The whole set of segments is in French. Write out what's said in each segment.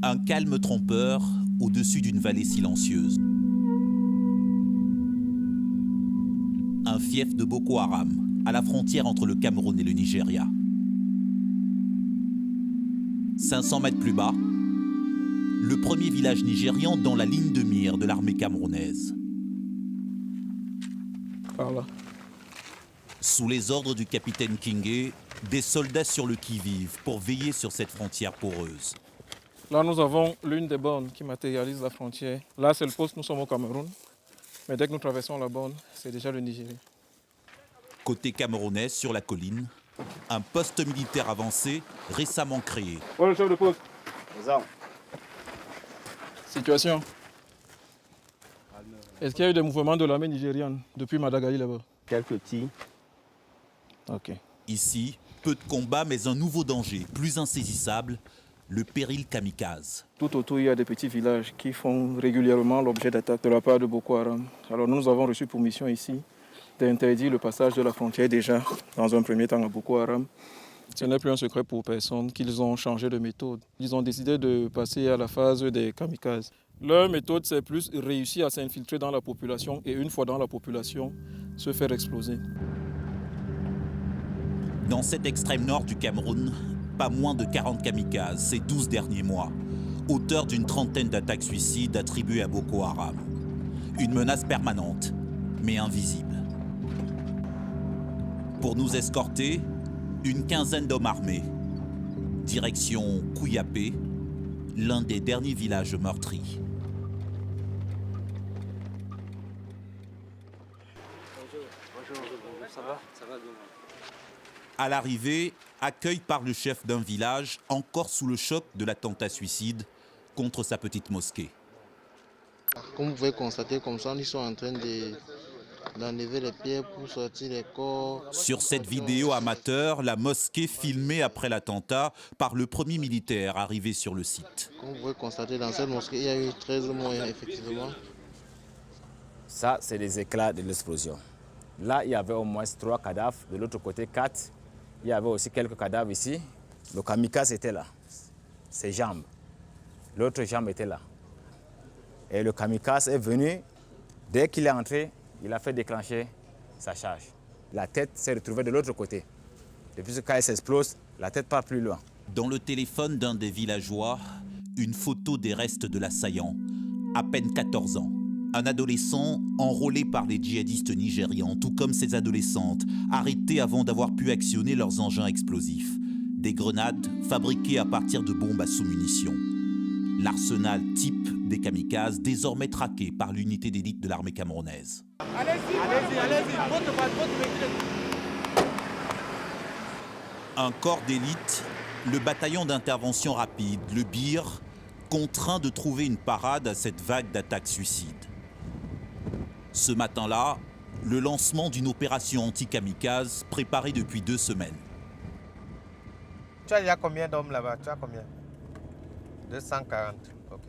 Un calme trompeur au-dessus d'une vallée silencieuse. Un fief de Boko Haram, à la frontière entre le Cameroun et le Nigeria. 500 mètres plus bas, le premier village nigérian dans la ligne de mire de l'armée camerounaise. Par là. Sous les ordres du capitaine Kingé, des soldats sur le qui-vive pour veiller sur cette frontière poreuse. Là, nous avons l'une des bornes qui matérialise la frontière. Là, c'est le poste, nous sommes au Cameroun. Mais dès que nous traversons la borne, c'est déjà le Nigeria. Côté camerounais, sur la colline, un poste militaire avancé récemment créé. Oh, le chef de poste. Situation. Est-ce qu'il y a eu des mouvements de l'armée nigériane depuis Madagali là-bas? Quelques petits. Ok. Ici, peu de combats, mais un nouveau danger, plus insaisissable, le péril kamikaze. Tout autour, il y a des petits villages qui font régulièrement l'objet d'attaques de la part de Boko Haram. Alors nous avons reçu pour mission ici d'interdire le passage de la frontière déjà, dans un premier temps à Boko Haram. Ce n'est plus un secret pour personne qu'ils ont changé de méthode. Ils ont décidé de passer à la phase des kamikazes. Leur méthode, c'est plus réussir à s'infiltrer dans la population et une fois dans la population, se faire exploser. Dans cet extrême nord du Cameroun, pas moins de 40 kamikazes ces 12 derniers mois, auteur d'une trentaine d'attaques suicides attribuées à Boko Haram. Une menace permanente, mais invisible. Pour nous escorter, une quinzaine d'hommes armés. Direction Kouyapé, l'un des derniers villages meurtris. Ça va bien. À l'arrivée, accueil par le chef d'un village encore sous le choc de l'attentat suicide contre sa petite mosquée. Comme vous pouvez constater, comme ça, ils sont en train d'enlever les pierres pour sortir les corps. Sur cette vidéo amateur, la mosquée filmée après l'attentat par le premier militaire arrivé sur le site. Comme vous pouvez constater, dans cette mosquée, il y a eu 13 morts, effectivement. Ça, c'est les éclats de l'explosion. Là, il y avait au moins 3 cadavres. De l'autre côté, 4. Il y avait aussi quelques cadavres ici. Le kamikaze était là. Ses jambes. L'autre jambe était là. Et le kamikaze est venu. Dès qu'il est entré, il a fait déclencher sa charge. La tête s'est retrouvée de l'autre côté. Depuis que quand elle s'explose, la tête part plus loin. Dans le téléphone d'un des villageois, une photo des restes de l'assaillant, à peine 14 ans. Un adolescent enrôlé par les djihadistes nigérians, tout comme ces adolescentes, arrêtées avant d'avoir pu actionner leurs engins explosifs. Des grenades fabriquées à partir de bombes à sous-munitions. L'arsenal type des kamikazes, désormais traqué par l'unité d'élite de l'armée camerounaise. Allez-y. Un corps d'élite, le bataillon d'intervention rapide, le BIR, contraint de trouver une parade à cette vague d'attaques suicides. Ce matin-là, le lancement d'une opération anti-kamikaze préparée depuis 2 semaines. Tu as déjà combien d'hommes là-bas? Tu as combien? 240. Ok.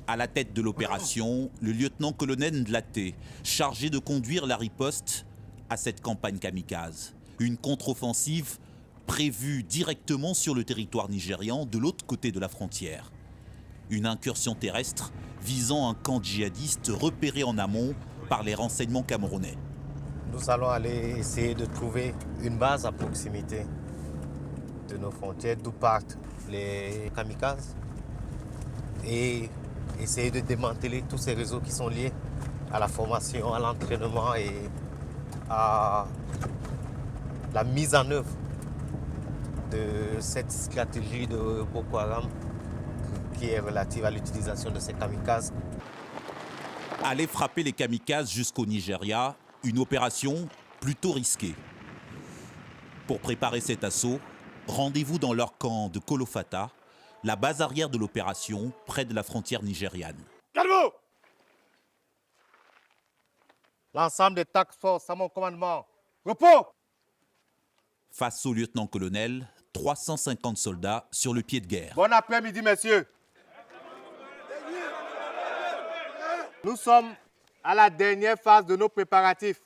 À la tête de l'opération, le lieutenant-colonel Ndlaté, chargé de conduire la riposte à cette campagne kamikaze. Une contre-offensive prévue directement sur le territoire nigérian, de l'autre côté de la frontière. Une incursion terrestre visant un camp djihadiste repéré en amont par les renseignements camerounais. Nous allons aller essayer de trouver une base à proximité de nos frontières, d'où partent les kamikazes, et essayer de démanteler tous ces réseaux qui sont liés à la formation, à l'entraînement et à la mise en œuvre de cette stratégie de Boko Haram qui est relative à l'utilisation de ces kamikazes. Aller frapper les kamikazes jusqu'au Nigeria, une opération plutôt risquée. Pour préparer cet assaut, rendez-vous dans leur camp de Kolofata, la base arrière de l'opération, près de la frontière nigériane. Calme-vous! L'ensemble des task force à mon commandement. Repos! Face au lieutenant-colonel, 350 soldats sur le pied de guerre. Bon après-midi, messieurs. Nous sommes à la dernière phase de nos préparatifs.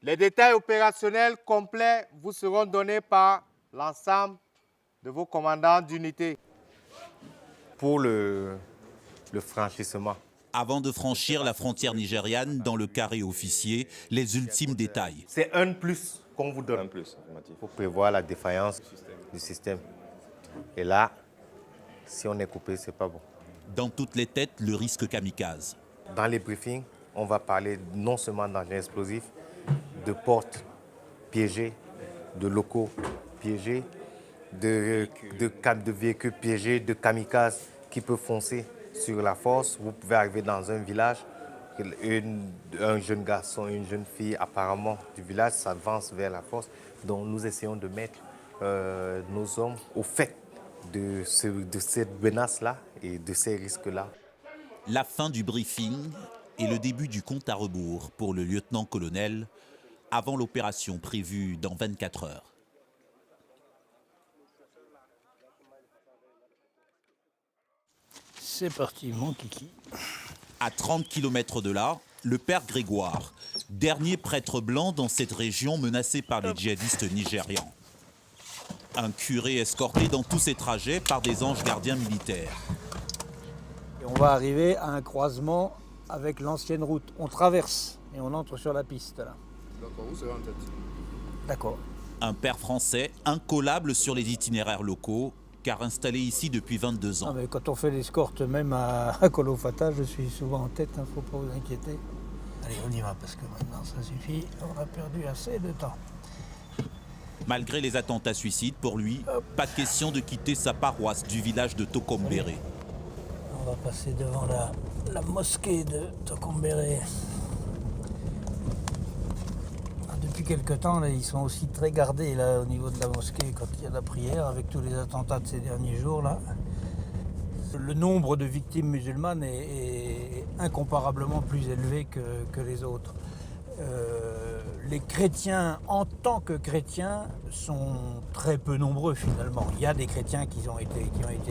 Les détails opérationnels complets vous seront donnés par l'ensemble de vos commandants d'unité. pour le franchissement. Avant de franchir la frontière nigériane, dans le carré officier, les ultimes détails. C'est un plus qu'on vous donne. Un plus, pour prévoir la défaillance du système. Et là, si on est coupé, c'est pas bon. Dans toutes les têtes, le risque kamikaze. Dans les briefings, on va parler non seulement d'engins explosifs, de portes piégées, de locaux piégés, de véhicules piégés, de kamikazes qui peuvent foncer sur la force. Vous pouvez arriver dans un village, un jeune garçon, une jeune fille apparemment du village s'avance vers la force. Donc nous essayons de mettre nos hommes au fait de cette menace-là et de ces risques-là. La fin du briefing et le début du compte à rebours pour le lieutenant-colonel avant l'opération prévue dans 24 heures. C'est parti, mon kiki. À 30 km de là, le père Grégoire, dernier prêtre blanc dans cette région menacée par les djihadistes nigérians. Un curé escorté dans tous ses trajets par des anges gardiens militaires. Et on va arriver à un croisement avec l'ancienne route. On traverse et on entre sur la piste là. D'accord, vous serez en tête. D'accord. Un père français incollable sur les itinéraires locaux, car installé ici depuis 22 ans. Ah mais quand on fait l'escorte même à Kolofata, je suis souvent en tête, hein, faut pas vous inquiéter. Allez, on y va parce que maintenant ça suffit, on a perdu assez de temps. Malgré les attentats suicides, pour lui, pas question de quitter sa paroisse du village de Tokombéré. On va passer devant la mosquée de Tokombéré. Depuis quelque temps, là, ils sont aussi très gardés là, au niveau de la mosquée quand il y a la prière, avec tous les attentats de ces derniers jours. Là. Le nombre de victimes musulmanes est incomparablement plus élevé que les autres. Les chrétiens, en tant que chrétiens, sont très peu nombreux finalement. Il y a des chrétiens qui ont été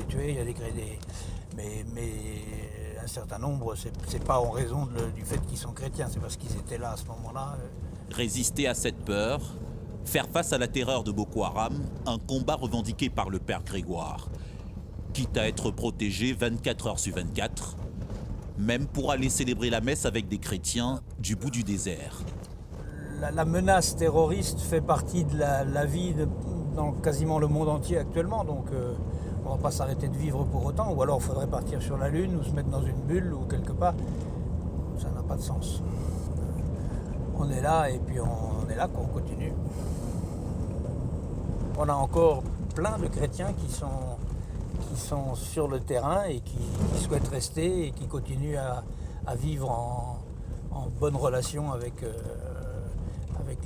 tués, il y a mais un certain nombre, c'est pas en raison du fait qu'ils sont chrétiens, c'est parce qu'ils étaient là à ce moment-là. Résister à cette peur, faire face à la terreur de Boko Haram, un combat revendiqué par le père Grégoire. Quitte à être protégé 24 heures sur 24, même pour aller célébrer la messe avec des chrétiens du bout du désert. La menace terroriste fait partie de la vie dans quasiment le monde entier actuellement, donc on ne va pas s'arrêter de vivre pour autant, ou alors il faudrait partir sur la Lune ou se mettre dans une bulle ou quelque part. Ça n'a pas de sens. On est là et puis on est là qu'on continue. On a encore plein de chrétiens qui sont sur le terrain et qui souhaitent rester et qui continuent à vivre en bonne relation avec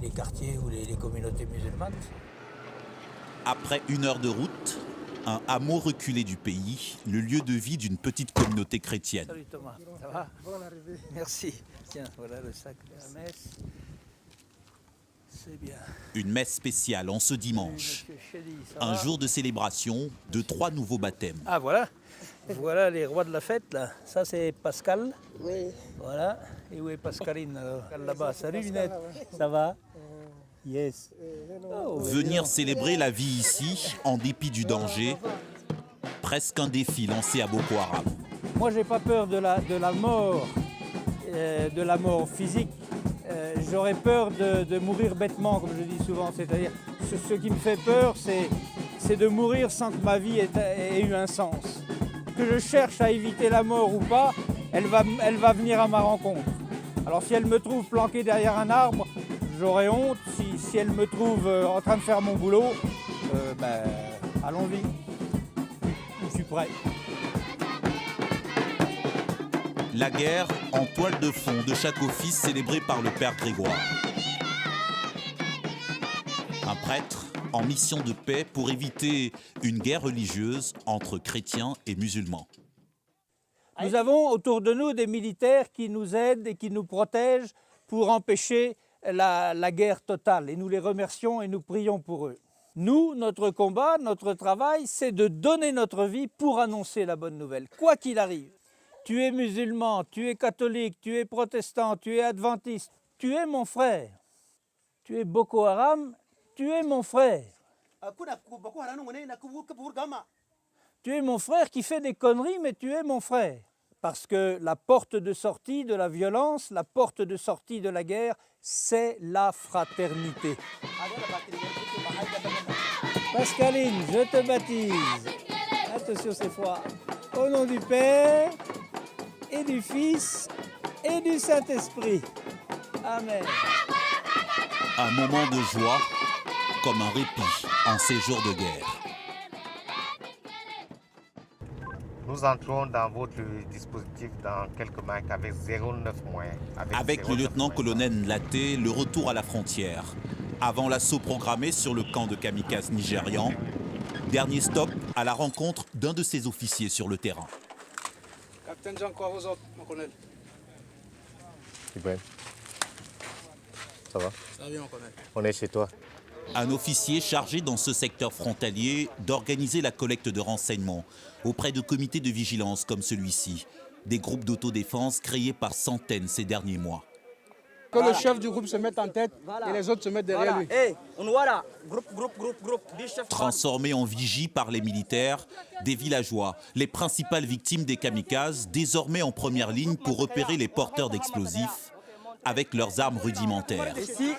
les quartiers ou les communautés musulmanes. Après 1 heure de route, un hameau reculé du pays, le lieu de vie d'une petite communauté chrétienne. Salut Thomas, ça va? Bonne arrivée. Merci. Tiens, voilà le sac de la messe. C'est bien. Une messe spéciale en ce dimanche. Un jour de célébration de 3 nouveaux baptêmes. Ah voilà. Voilà les rois de la fête là. Ça c'est Pascal. Oui. Voilà. Et où est Pascaline alors? Là-bas. Salut Lunette. Ça va? Yes. Oh, Venir célébrer la vie ici, en dépit du danger, presque un défi lancé à Boko Haram. Moi j'ai pas peur de la mort, de la mort physique. J'aurais peur de mourir bêtement, comme je dis souvent. C'est-à-dire, ce qui me fait peur, c'est de mourir sans que ma vie ait eu un sens. Que je cherche à éviter la mort ou pas, elle va venir à ma rencontre. Alors si elle me trouve planqué derrière un arbre, j'aurai honte. Si elle me trouve en train de faire mon boulot, allons-y. Je suis prêt. La guerre en toile de fond de chaque office célébré par le père Grégoire. Un prêtre en mission de paix pour éviter une guerre religieuse entre chrétiens et musulmans. Nous avons autour de nous des militaires qui nous aident et qui nous protègent pour empêcher la guerre totale. Et nous les remercions et nous prions pour eux. Nous, notre combat, notre travail, c'est de donner notre vie pour annoncer la bonne nouvelle, quoi qu'il arrive. Tu es musulman, tu es catholique, tu es protestant, tu es adventiste, tu es mon frère. Tu es Boko Haram, tu es mon frère. Tu es mon frère qui fait des conneries, mais tu es mon frère. Parce que la porte de sortie de la violence, la porte de sortie de la guerre, c'est la fraternité. Pascaline, je te baptise. Attention, c'est froid. Au nom du Père, et du Fils, et du Saint-Esprit. Amen. Un moment de joie, comme un répit en séjour de guerre. Nous entrons dans votre dispositif dans quelques marques avec 09 moins. Avec le lieutenant-colonel Nlaté, le retour à la frontière. Avant l'assaut programmé sur le camp de kamikazes nigérians, dernier stop à la rencontre d'un de ses officiers sur le terrain. Capitaine Jean, quoi aux autres, mon colonel? Ibrahim, ça va? Ça va bien, mon colonel. On est chez toi. Un officier chargé dans ce secteur frontalier d'organiser la collecte de renseignements auprès de comités de vigilance comme celui-ci, des groupes d'autodéfense créés par centaines ces derniers mois. Que le chef du groupe se mette en tête et les autres se mettent derrière lui. Hey, voilà, groupe. Transformés en vigie par les militaires, des villageois, les principales victimes des kamikazes, désormais en première ligne pour repérer les porteurs d'explosifs avec leurs armes rudimentaires. Ici,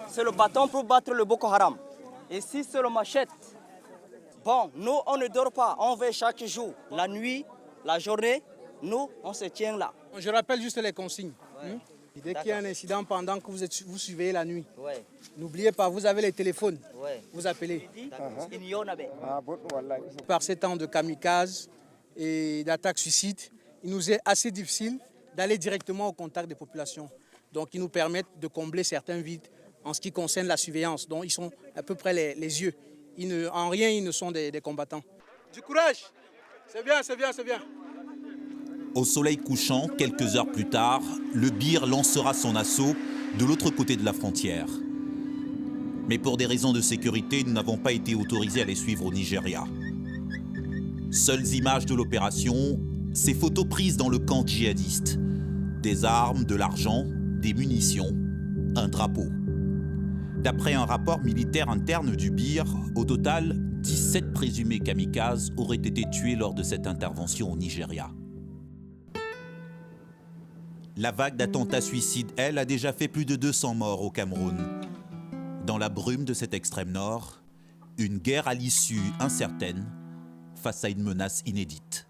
c'est le bâton pour battre le Boko Haram. Ici, c'est le machette. Bon, nous, on ne dort pas, on veille chaque jour. La nuit, la journée, nous, on se tient là. Je rappelle juste les consignes. Dès qu'il y a un incident pendant que vous surveillez la nuit, n'oubliez pas, vous avez les téléphones, vous appelez. Par ces temps de kamikazes et d'attaques suicides, il nous est assez difficile d'aller directement au contact des populations. Donc, ils nous permettent de combler certains vides en ce qui concerne la surveillance, dont ils sont à peu près les yeux. En rien, ils ne sont des combattants. Du courage, c'est bien, c'est bien, c'est bien. Au soleil couchant, quelques heures plus tard, le BIR lancera son assaut de l'autre côté de la frontière. Mais pour des raisons de sécurité, nous n'avons pas été autorisés à les suivre au Nigeria. Seules images de l'opération, ces photos prises dans le camp djihadiste. Des armes, de l'argent, des munitions, un drapeau. D'après un rapport militaire interne du BIR, au total, 17 présumés kamikazes auraient été tués lors de cette intervention au Nigeria. La vague d'attentats suicides, elle, a déjà fait plus de 200 morts au Cameroun. Dans la brume de cet extrême nord, une guerre à l'issue incertaine face à une menace inédite.